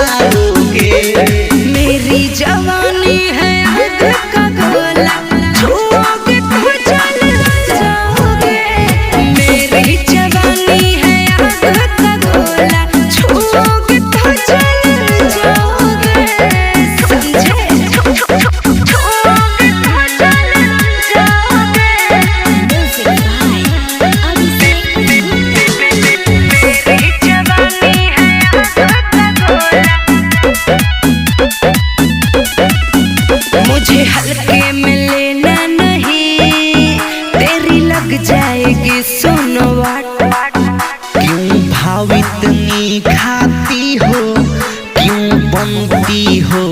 जाओगे। मेरी जवानी है आग का गोला, छुओगे तो जल जाओगे। मेरी जवानी है आग का गोला, छुओगे तो जल जाओगे। समझे? छुओगे तो जल जाओगे। मेरी जवानी है आग का गोला, मुझे हल्के में लेना नहीं, तेरी लग जाएगी सुनो वाट। क्यों भाव इतनी खाती हो, क्यों बनती हो